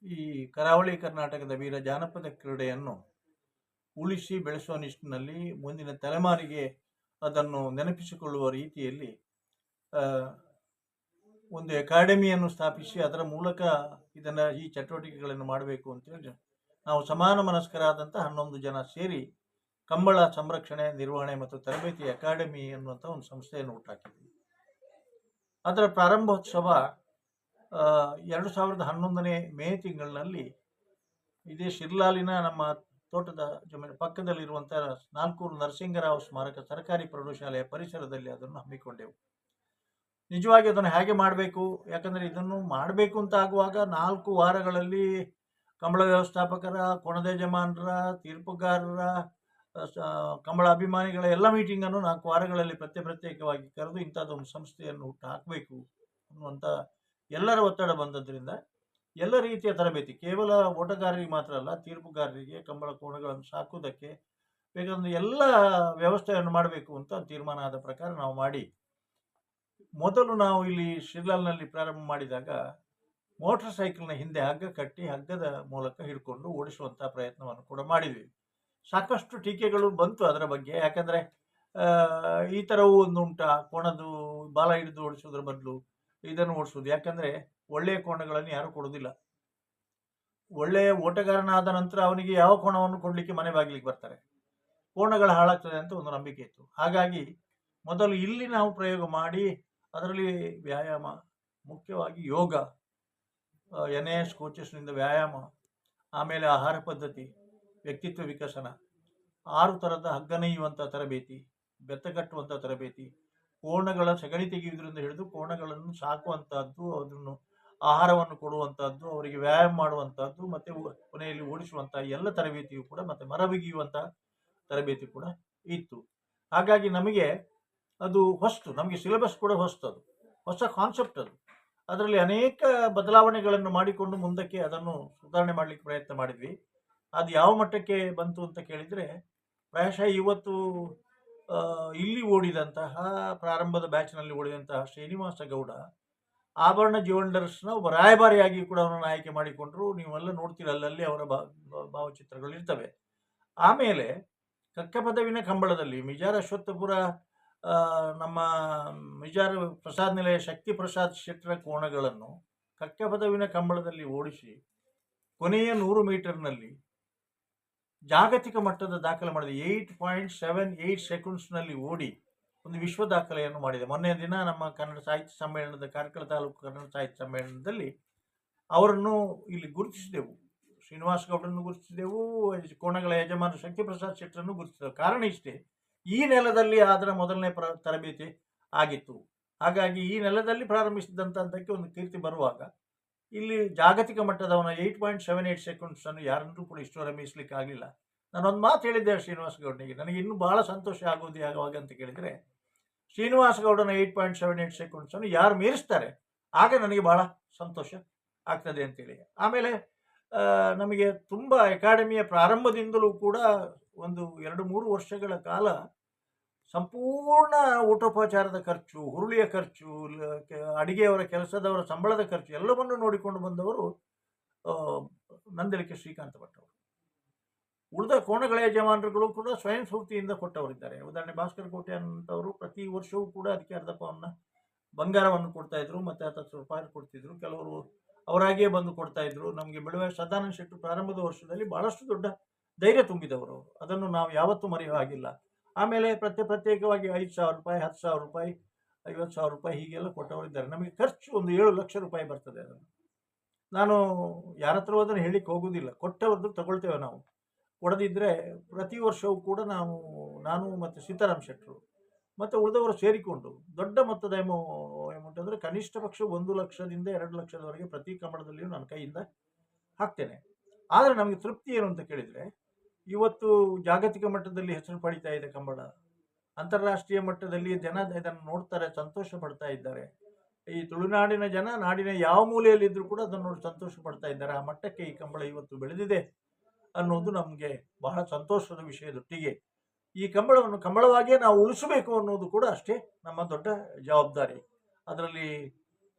ಈ ಕರಾವಳಿ ಕರ್ನಾಟಕದ ವೀರ ಜಾನಪದ ಕ್ರೀಡೆಯನ್ನು ಉಳಿಸಿ ಬೆಳೆಸುವ ನಿಟ್ಟಿನಲ್ಲಿ ಮುಂದಿನ ತಲೆಮಾರಿಗೆ ಅದನ್ನು ನೆನಪಿಸಿಕೊಳ್ಳುವ ರೀತಿಯಲ್ಲಿ ಒಂದು ಅಕಾಡೆಮಿಯನ್ನು ಸ್ಥಾಪಿಸಿ ಅದರ ಮೂಲಕ ಈ ಚಟುವಟಿಕೆಗಳನ್ನು ಮಾಡಬೇಕು ಅಂತೇಳಿ ನಾವು ಸಮಾನ ಮನಸ್ಕರಾದಂಥ 11 ಜನ ಸೇರಿ ಕಂಬಳ ಸಂರಕ್ಷಣೆ, ನಿರ್ವಹಣೆ ಮತ್ತು ತರಬೇತಿ ಅಕಾಡೆಮಿ ಎನ್ನುವಂಥ ಒಂದು ಸಂಸ್ಥೆಯನ್ನು ಹುಟ್ಟಾಕಿದ್ವಿ. ಅದರ ಪ್ರಾರಂಭೋತ್ಸವ 2011ನೇ ಮೇ ತಿಂಗಳಿನಲ್ಲಿ ಇದೇ ಶಿರ್ಲಾಲಿನ ನಮ್ಮ ತೋಟದ ಜಮೀನು ಪಕ್ಕದಲ್ಲಿರುವಂಥ ನಾಲ್ಕೂರು ನರಸಿಂಗರಾವ್ ಸ್ಮಾರಕ ಸರ್ಕಾರಿ ಪ್ರೌಢಶಾಲೆಯ ಪರಿಸರದಲ್ಲಿ ಅದನ್ನು ಹಮ್ಮಿಕೊಂಡೆವು. ನಿಜವಾಗಿ ಅದನ್ನು ಹೇಗೆ ಮಾಡಬೇಕು, ಯಾಕಂದರೆ ಇದನ್ನು ಮಾಡಬೇಕು ಅಂತ ಆಗುವಾಗ 4 ವಾರಗಳಲ್ಲಿ ಕಂಬಳ ವ್ಯವಸ್ಥಾಪಕರ, ಕೊಣದ ಯಜಮಾನರ, ತೀರ್ಪುಗಾರರ, ಕಂಬಳ ಅಭಿಮಾನಿಗಳ ಎಲ್ಲ ಮೀಟಿಂಗನ್ನು 4 ವಾರಗಳಲ್ಲಿ ಪ್ರತ್ಯೇಕವಾಗಿ ಕರೆದು ಇಂಥದ್ದೊಂದು ಸಂಸ್ಥೆಯನ್ನು ಹುಟ್ಟು ಹಾಕಬೇಕು ಅನ್ನುವಂಥ ಎಲ್ಲರ ಒತ್ತಡ ಬಂದದ್ರಿಂದ ಎಲ್ಲ ರೀತಿಯ ತರಬೇತಿ, ಕೇವಲ ಓಟಗಾರರಿಗೆ ಮಾತ್ರ ಅಲ್ಲ, ತೀರ್ಪುಗಾರರಿಗೆ, ಕಂಬಳ ಕೋಣಗಳನ್ನು ಸಾಕುವುದಕ್ಕೆ ಬೇಕಾದ ಎಲ್ಲ ವ್ಯವಸ್ಥೆಯನ್ನು ಮಾಡಬೇಕು ಅಂತ ತೀರ್ಮಾನ ಆದ ಪ್ರಕಾರ ನಾವು ಮಾಡಿ, ಮೊದಲು ನಾವು ಇಲ್ಲಿ ಶಿರ್ಲಾಲ್ನಲ್ಲಿ ಪ್ರಾರಂಭ ಮಾಡಿದಾಗ ಮೋಟರ್ ಸೈಕಲ್ನ ಹಿಂದೆ ಹಗ್ಗ ಕಟ್ಟಿ ಹಗ್ಗದ ಮೂಲಕ ಹಿಡ್ಕೊಂಡು ಓಡಿಸುವಂಥ ಪ್ರಯತ್ನವನ್ನು ಕೂಡ ಮಾಡಿದ್ವಿ. ಸಾಕಷ್ಟು ಟೀಕೆಗಳು ಬಂತು ಅದರ ಬಗ್ಗೆ. ಯಾಕಂದರೆ ಈ ಥರವೂ ಒಂದು ಉಂಟಾ, ಕೋಣದು ಬಾಲ ಹಿಡಿದು ಓಡಿಸೋದ್ರ ಬದಲು ಇದನ್ನು ಓಡಿಸೋದು. ಯಾಕಂದರೆ ಒಳ್ಳೆಯ ಕೋಣಗಳನ್ನು ಯಾರೂ ಕೊಡೋದಿಲ್ಲ. ಒಳ್ಳೆಯ ಓಟಗಾರನಾದ ನಂತರ ಅವನಿಗೆ ಯಾವ ಕೋಣವನ್ನು ಕೊಡಲಿಕ್ಕೆ ಮನೆ ಬಾಗಿಲಿಗೆ ಬರ್ತಾರೆ. ಕೋಣಗಳು ಹಾಳಾಗ್ತದೆ ಅಂತ ಒಂದು ನಂಬಿಕೆ ಇತ್ತು. ಹಾಗಾಗಿ ಮೊದಲು ಇಲ್ಲಿ ನಾವು ಪ್ರಯೋಗ ಮಾಡಿ ಅದರಲ್ಲಿ ವ್ಯಾಯಾಮ, ಮುಖ್ಯವಾಗಿ ಯೋಗ, NIS ಕೋಚಸ್ನಿಂದ ವ್ಯಾಯಾಮ, ಆಮೇಲೆ ಆಹಾರ ಪದ್ಧತಿ, ವ್ಯಕ್ತಿತ್ವ ವಿಕಸನ, 6 ಥರದ ಹಗ್ಗ ನೇಯುವಂಥ ತರಬೇತಿ, ಬೆತ್ತ ಕಟ್ಟುವಂಥ ತರಬೇತಿ, ಕೋಣಗಳ ಸಗಣಿ ತೆಗೆಯುವುದರಿಂದ ಹಿಡಿದು ಕೋಣಗಳನ್ನು ಸಾಕುವಂಥದ್ದು, ಅದನ್ನು ಆಹಾರವನ್ನು ಕೊಡುವಂಥದ್ದು, ಅವರಿಗೆ ವ್ಯಾಯಾಮ ಮಾಡುವಂಥದ್ದು, ಮತ್ತು ಕೊನೆಯಲ್ಲಿ ಓಡಿಸುವಂಥ ಎಲ್ಲ ತರಬೇತಿಯು ಕೂಡ, ಮತ್ತು ಮರ ಬಿಗಿಯುವಂಥ ತರಬೇತಿ ಕೂಡ ಇತ್ತು. ಹಾಗಾಗಿ ನಮಗೆ ಅದು ಹೊಸ್ತು, ನಮಗೆ ಸಿಲೆಬಸ್ ಕೂಡ ಹೊಸ್ತು, ಅದು ಹೊಸ ಕಾನ್ಸೆಪ್ಟ್. ಅದರಲ್ಲಿ ಅನೇಕ ಬದಲಾವಣೆಗಳನ್ನು ಮಾಡಿಕೊಂಡು ಮುಂದಕ್ಕೆ ಅದನ್ನು ಸುಧಾರಣೆ ಮಾಡಲಿಕ್ಕೆ ಪ್ರಯತ್ನ ಮಾಡಿದ್ವಿ. ಅದು ಯಾವ ಮಟ್ಟಕ್ಕೆ ಬಂತು ಅಂತ ಕೇಳಿದರೆ, ಪ್ರಾಯಶಃ ಇವತ್ತು ಇಲ್ಲಿ ಓಡಿದಂತಹ ಪ್ರಾರಂಭದ ಬ್ಯಾಚ್ನಲ್ಲಿ ಓಡಿದಂತಹ ಶ್ರೀನಿವಾಸ ಗೌಡ ಆಭರಣ ಜ್ಯುವೆಲ್ಲರ್ಸ್ನ ಒಬ್ಬ ರಾಯಭಾರಿಯಾಗಿ ಕೂಡ ಅವರನ್ನು ಆಯ್ಕೆ ಮಾಡಿಕೊಂಡ್ರು. ನೀವೆಲ್ಲ ನೋಡ್ತೀರಲ್ಲಲ್ಲಿ ಅವರ ಭಾವಚಿತ್ರಗಳು ಇರ್ತವೆ. ಆಮೇಲೆ ಕಕ್ಕಪದವಿನ ಕಂಬಳದಲ್ಲಿ ಮಿಜಾರ್ ಅಶ್ವತ್ಥಪುರ, ನಮ್ಮ ಮಿಜಾರ್ ಪ್ರಸಾದ್ ನಿಲಯ ಶಕ್ತಿ ಪ್ರಸಾದ್ ಶೆಟ್ಟರ ಕೋಣಗಳನ್ನು ಕಕ್ಕಪದವಿನ ಕಂಬಳದಲ್ಲಿ ಓಡಿಸಿ ಕೊನೆಯ 100 ಮೀಟರ್ನಲ್ಲಿ ಜಾಗತಿಕ ಮಟ್ಟದ ದಾಖಲೆ ಮಾಡಿದೆ. 8.78 ಸೆಕೆಂಡ್ಸ್ನಲ್ಲಿ ಓಡಿ ಒಂದು ವಿಶ್ವ ದಾಖಲೆಯನ್ನು ಮಾಡಿದೆ. ಮೊನ್ನೆ ದಿನ ನಮ್ಮ ಕನ್ನಡ ಸಾಹಿತ್ಯ ಸಮ್ಮೇಳನದ ಕಾರ್ಕಳ ತಾಲೂಕು ಕನ್ನಡ ಸಾಹಿತ್ಯ ಸಮ್ಮೇಳನದಲ್ಲಿ ಅವರನ್ನು ಇಲ್ಲಿ ಗುರುತಿಸಿದೆವು. ಶ್ರೀನಿವಾಸ ಗೌಡರನ್ನು ಗುರುತಿಸಿದೆವು, ಕೋಣಗಳ ಯಜಮಾನ ಶಕ್ತಿ ಪ್ರಸಾದ್ ಶೆಟ್ಟರನ್ನು ಗುರುತಿಸಿದೆವು. ಕಾರಣ ಇಷ್ಟೇ, ಈ ನೆಲದಲ್ಲಿ ಅದರ ಮೊದಲನೇ ತರಬೇತಿ ಆಗಿತ್ತು. ಹಾಗಾಗಿ ಈ ನೆಲದಲ್ಲಿ ಪ್ರಾರಂಭಿಸಿದಂಥದ್ದಕ್ಕೆ ಒಂದು ಕೀರ್ತಿ ಬರುವಾಗ ಇಲ್ಲಿ ಜಾಗತಿಕ ಮಟ್ಟದವನ 8.78 ಸೆಕೆಂಡ್ಸನ್ನು ಯಾರನ್ನೂ ಕೂಡ ಇಷ್ಟವರ ಮೀಸಲಿಕ್ಕೆ ಆಗಲಿಲ್ಲ. ನಾನೊಂದು ಮಾತು ಹೇಳಿದ್ದೆ ಶ್ರೀನಿವಾಸ ಗೌಡನಿಗೆ, ನನಗೆ ಇನ್ನೂ ಭಾಳ ಸಂತೋಷ ಆಗೋದು ಯಾವಾಗ ಅಂತ ಕೇಳಿದರೆ, ಶ್ರೀನಿವಾಸ ಗೌಡನ 8.78 ಸೆಕೆಂಡ್ಸನ್ನು ಯಾರು ಮೀರಿಸ್ತಾರೆ ಆಗ ನನಗೆ ಭಾಳ ಸಂತೋಷ ಆಗ್ತದೆ ಅಂತೇಳಿ. ಆಮೇಲೆ ನಮಗೆ ತುಂಬ ಅಕಾಡೆಮಿಯ ಪ್ರಾರಂಭದಿಂದಲೂ ಕೂಡ ಒಂದು 2-3 ವರ್ಷಗಳ ಕಾಲ ಸಂಪೂರ್ಣ ಊಟೋಪಚಾರದ ಖರ್ಚು, ಹುರುಳಿಯ ಖರ್ಚು, ಅಡಿಗೆಯವರ ಕೆಲಸದವರ ಸಂಬಳದ ಖರ್ಚು ಎಲ್ಲವನ್ನು ನೋಡಿಕೊಂಡು ಬಂದವರು ನಂದಲಿಕೆ ಶ್ರೀಕಾಂತ ಭಟ್ ಅವರು. ಉಳಿದ ಕೋಣಗಳ ಯಜಮಾನರುಗಳು ಕೂಡ ಸ್ವಯಂ ಸ್ಫೂರ್ತಿಯಿಂದ ಕೊಟ್ಟವರಿದ್ದಾರೆ. ಉದಾಹರಣೆ ಭಾಸ್ಕರ್ ಕೋಟೆ ಅಂತವರು ಪ್ರತಿ ವರ್ಷವೂ ಕೂಡ ಅದಕ್ಕೆ ಅರ್ಧ ಪವನ್ನ ಬಂಗಾರವನ್ನು ಕೊಡ್ತಾಯಿದ್ರು, ಮತ್ತು 10 ರೂಪಾಯಿ ಕೊಡ್ತಿದ್ರು. ಕೆಲವರು ಅವರಾಗಿಯೇ ಬಂದು ಕೊಡ್ತಾಯಿದ್ರು. ನಮಗೆ ಬೆಳುವೆ ಸದಾನಂದ ಶೆಟ್ಟರು ಪ್ರಾರಂಭದ ವರ್ಷದಲ್ಲಿ ಭಾಳಷ್ಟು ದೊಡ್ಡ ಧೈರ್ಯ ತುಂಬಿದವರು, ಅದನ್ನು ನಾವು ಯಾವತ್ತೂ ಮರೆಯುವ ಹಾಗಿಲ್ಲ. ಆಮೇಲೆ ಪ್ರತ್ಯೇಕವಾಗಿ 5,000 ರೂಪಾಯಿ, 10,000 ರೂಪಾಯಿ, 50,000 ರೂಪಾಯಿ ಹೀಗೆಲ್ಲ ಕೊಟ್ಟವರಿದ್ದಾರೆ. ನಮಗೆ ಖರ್ಚು ಒಂದು 7 ಲಕ್ಷ ರೂಪಾಯಿ ಬರ್ತದೆ. ಅದನ್ನು ನಾನು ಯಾರ ಹತ್ರ ಅದನ್ನು ಹೇಳಿಕ್ಕೆ ಹೋಗೋದಿಲ್ಲ, ಕೊಟ್ಟವ್ರದ್ದು ತಗೊಳ್ತೇವೆ ನಾವು. ಕೊಡದಿದ್ದರೆ ಪ್ರತಿ ವರ್ಷವೂ ಕೂಡ ನಾನು ಮತ್ತು ಸೀತಾರಾಮ್ ಶೆಟ್ಟರು ಮತ್ತು ಉಳಿದವರು ಸೇರಿಕೊಂಡು ದೊಡ್ಡ ಮೊತ್ತದ ಅಮೌಂಟ್ ಅಂದರೆ ಕನಿಷ್ಠ ಪಕ್ಷ 1 ಲಕ್ಷದಿಂದ 2 ಲಕ್ಷದವರೆಗೆ ಪ್ರತಿ ಕಂಬಳದಲ್ಲಿಯೂ ನನ್ನ ಕೈಯಿಂದ ಹಾಕ್ತೇನೆ. ಆದರೆ ನಮಗೆ ತೃಪ್ತಿ ಏನು ಅಂತ ಕೇಳಿದರೆ, ಇವತ್ತು ಜಾಗತಿಕ ಮಟ್ಟದಲ್ಲಿ ಹೆಸರು ಪಡಿತಾ ಇದೆ ಕಂಬಳ, ಅಂತಾರಾಷ್ಟ್ರೀಯ ಮಟ್ಟದಲ್ಲಿ ಜನ ಇದನ್ನು ನೋಡ್ತಾರೆ, ಸಂತೋಷ ಪಡ್ತಾ ಇದ್ದಾರೆ. ಈ ತುಳುನಾಡಿನ ಜನ ನಾಡಿನ ಯಾವ ಮೂಲೆಯಲ್ಲಿದ್ದರೂ ಕೂಡ ಅದನ್ನು ನೋಡಿ ಸಂತೋಷ ಪಡ್ತಾ ಇದ್ದಾರೆ. ಆ ಮಟ್ಟಕ್ಕೆ ಈ ಕಂಬಳ ಇವತ್ತು ಬೆಳೆದಿದೆ ಅನ್ನೋದು ನಮಗೆ ಬಹಳ ಸಂತೋಷದ ವಿಷಯದೊಟ್ಟಿಗೆ ಈ ಕಂಬಳವನ್ನು ಕಂಬಳವಾಗಿಯೇ ನಾವು ಉಳಿಸಬೇಕು ಅನ್ನೋದು ಕೂಡ ಅಷ್ಟೇ ನಮ್ಮ ದೊಡ್ಡ ಜವಾಬ್ದಾರಿ. ಅದರಲ್ಲಿ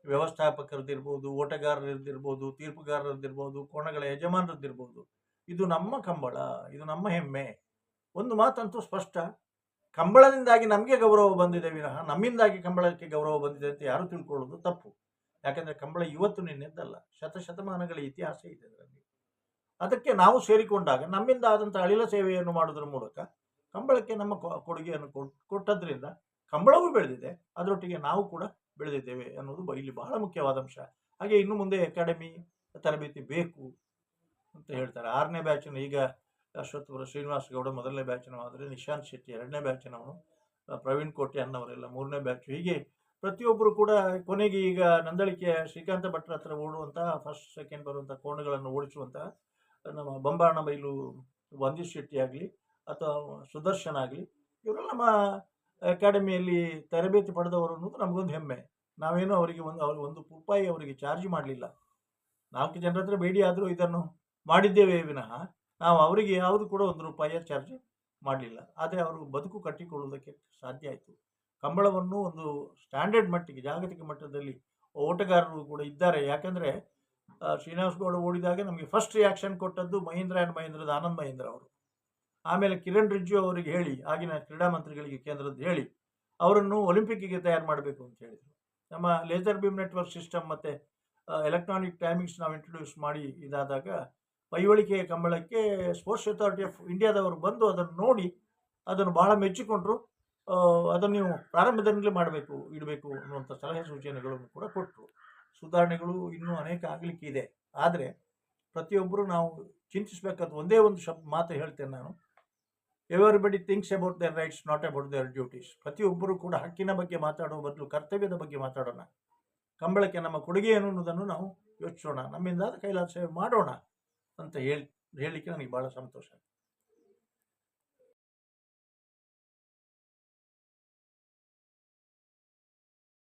ವ್ಯವಸ್ಥಾಪಕರದ್ದಿರ್ಬೋದು, ಓಟಗಾರರದ್ದಿರ್ಬೋದು, ತೀರ್ಪುಗಾರರದ್ದಿರ್ಬೋದು, ಕೋಣಗಳ ಯಜಮಾನರದ್ದಿರ್ಬೋದು. ಇದು ನಮ್ಮ ಕಂಬಳ, ಇದು ನಮ್ಮ ಹೆಮ್ಮೆ. ಒಂದು ಮಾತಂತೂ ಸ್ಪಷ್ಟ, ಕಂಬಳದಿಂದಾಗಿ ನಮಗೆ ಗೌರವ ಬಂದಿದೆ ವಿನಃ ನಮ್ಮಿಂದಾಗಿ ಕಂಬಳಕ್ಕೆ ಗೌರವ ಬಂದಿದೆ ಅಂತ ಯಾರು ತಿಳ್ಕೊಳ್ಳೋದು ತಪ್ಪು. ಯಾಕಂದರೆ ಕಂಬಳ ಇವತ್ತು ನಿನ್ನೆದ್ದಲ್ಲ, ಶತಶತಮಾನಗಳ ಇತಿಹಾಸ ಇದೆ ಅದರಲ್ಲಿ. ಅದಕ್ಕೆ ನಾವು ಸೇರಿಕೊಂಡಾಗ ನಮ್ಮಿಂದ ಆದಂಥ ಅಳಿಲ ಸೇವೆಯನ್ನು ಮಾಡೋದ್ರ ಮೂಲಕ ಕಂಬಳಕ್ಕೆ ನಮ್ಮ ಕೊಡುಗೆಯನ್ನು ಕೊಟ್ಟದ್ರಿಂದ ಕಂಬಳವೂ ಬೆಳೆದಿದೆ, ಅದರೊಟ್ಟಿಗೆ ನಾವು ಕೂಡ ಬೆಳೆದಿದ್ದೇವೆ ಅನ್ನೋದು ಇಲ್ಲಿ ಬಹಳ ಮುಖ್ಯವಾದ ಅಂಶ. ಹಾಗೆ ಇನ್ನು ಮುಂದೆ ಅಕಾಡೆಮಿ ತರಬೇತಿ ಬೇಕು ಅಂತ ಹೇಳ್ತಾರೆ. 6ನೇ ಬ್ಯಾಚಿನ ಈಗ ಅಶ್ವತ್ಥಪುರ ಶ್ರೀನಿವಾಸ ಗೌಡ ಮೊದಲನೇ ಬ್ಯಾಚಿನವಾದರೆ, ನಿಶಾಂತ್ ಶೆಟ್ಟಿ 2ನೇ ಬ್ಯಾಚಿನವನು, ಪ್ರವೀಣ್ ಕೋಟೆ ಅನ್ನವರೆಲ್ಲ 3ನೇ ಬ್ಯಾಚ್. ಹೀಗೆ ಪ್ರತಿಯೊಬ್ಬರು ಕೂಡ ಕೊನೆಗೆ ಈಗ ನಂದಳಿಕೆಯ ಶ್ರೀಕಾಂತ ಭಟ್ರ ಹತ್ರ ಓಡುವಂತಹ ಫಸ್ಟ್ ಸೆಕೆಂಡ್ ಬರುವಂಥ ಕೋಣಗಳನ್ನು ಓಡಿಸುವಂತಹ ನಮ್ಮ ಬಂಬಾಣ ಬೈಲು ವಂದಿತ್ ಶೆಟ್ಟಿ ಆಗಲಿ ಅಥವಾ ಸುದರ್ಶನ್ ಆಗಲಿ, ಇವರೆಲ್ಲ ನಮ್ಮ ಅಕಾಡೆಮಿಯಲ್ಲಿ ತರಬೇತಿ ಪಡೆದವರು ಅನ್ನೋದು ನಮಗೊಂದು ಹೆಮ್ಮೆ. ನಾವೇನೋ ಅವರಿಗೆ ಒಂದು ರೂಪಾಯಿ ಅವರಿಗೆ ಚಾರ್ಜ್ ಮಾಡಲಿಲ್ಲ. 4 ಜನರ ಹತ್ರ ಬೇಡಿ ಆದರೂ ಇದನ್ನು ಮಾಡಿದ್ದೇವೆ ವಿನಃ ನಾವು ಅವರಿಗೆ ಯಾವುದು ಕೂಡ 1 ರೂಪಾಯಿಯ ಚಾರ್ಜ್ ಮಾಡಲಿಲ್ಲ. ಆದರೆ ಅವರು ಬದುಕು ಕಟ್ಟಿಕೊಳ್ಳುವುದಕ್ಕೆ ಸಾಧ್ಯ ಆಯಿತು. ಕಂಬಳವನ್ನು ಒಂದು ಸ್ಟ್ಯಾಂಡರ್ಡ್ ಮಟ್ಟಿಗೆ, ಜಾಗತಿಕ ಮಟ್ಟದಲ್ಲಿ ಓಟಗಾರರು ಕೂಡ ಇದ್ದಾರೆ. ಯಾಕಂದರೆ ಶ್ರೀನಿವಾಸ್ ಗೌಡ ಓಡಿದಾಗ ನಮಗೆ ಫಸ್ಟ್ ರಿಯಾಕ್ಷನ್ ಕೊಟ್ಟದ್ದು ಮಹೀಂದ್ರ ಆ್ಯಂಡ್ ಮಹೀಂದ್ರದ ಆನಂದ್ ಮಹೀಂದ್ರ ಅವರು. ಆಮೇಲೆ ಕಿರಣ್ ರಿಜ್ಜು ಅವರಿಗೆ ಹೇಳಿ, ಆಗಿನ ಕ್ರೀಡಾ ಮಂತ್ರಿಗಳಿಗೆ ಕೇಂದ್ರದ್ದು ಹೇಳಿ ಅವರನ್ನು ಒಲಿಂಪಿಕ್ಕಿಗೆ ತಯಾರು ಮಾಡಬೇಕು ಅಂತ ಹೇಳಿದರು. ನಮ್ಮ ಲೇಸರ್ ಬೀಮ್ ನೆಟ್ವರ್ಕ್ ಸಿಸ್ಟಮ್ ಮತ್ತು ಎಲೆಕ್ಟ್ರಾನಿಕ್ ಟೈಮಿಂಗ್ಸ್ ನಾವು ಇಂಟ್ರೊಡ್ಯೂಸ್ ಮಾಡಿ ಇದಾದಾಗ ಪೈವಳಿಕೆಯ ಕಂಬಳಕ್ಕೆ ಸ್ಪೋರ್ಟ್ಸ್ ಅಥಾರಿಟಿ ಆಫ್ ಇಂಡಿಯಾದವರು ಬಂದು ಅದನ್ನು ನೋಡಿ ಅದನ್ನು ಬಹಳ ಮೆಚ್ಚಿಕೊಂಡ್ರು. ಅದನ್ನು ನೀವು ಪ್ರಾರಂಭದಿಂದಲೇ ಇಡಬೇಕು ಅನ್ನುವಂಥ ಸಲಹೆ ಸೂಚನೆಗಳನ್ನು ಕೂಡ ಕೊಟ್ಟರು. ಸುಧಾರಣೆಗಳು ಇನ್ನೂ ಅನೇಕ ಆಗಲಿಕ್ಕೆ ಇದೆ. ಆದರೆ ಪ್ರತಿಯೊಬ್ಬರು ನಾವು ಚಿಂತಿಸಬೇಕಾದ ಒಂದೇ ಒಂದು ಮಾತು ಹೇಳ್ತೇನೆ ನಾನು, everybody thinks about there rights, not about there duties. ಪ್ರತಿಯೊಬ್ಬರು ಕೂಡ ಹಕ್ಕಿನ ಬಗ್ಗೆ ಮಾತಾಡುವ ಬದಲು ಕರ್ತವ್ಯದ ಬಗ್ಗೆ ಮಾತಾಡೋಣ. ಕಂಬಳಕ್ಕೆ ನಮ್ಮ ಕೊಡುಗೆ ಏನು ಅನ್ನೋದನ್ನು ನಾವು ಯೋಚಿಸೋಣ, ನಮ್ಮಿಂದ ಕೈಲಾದ ಸೇವೆ ಮಾಡೋಣ ಅಂತ ಹೇಳಲಿಕ್ಕೆ ನನಗೆ ಭಾಳ ಸಂತೋಷ.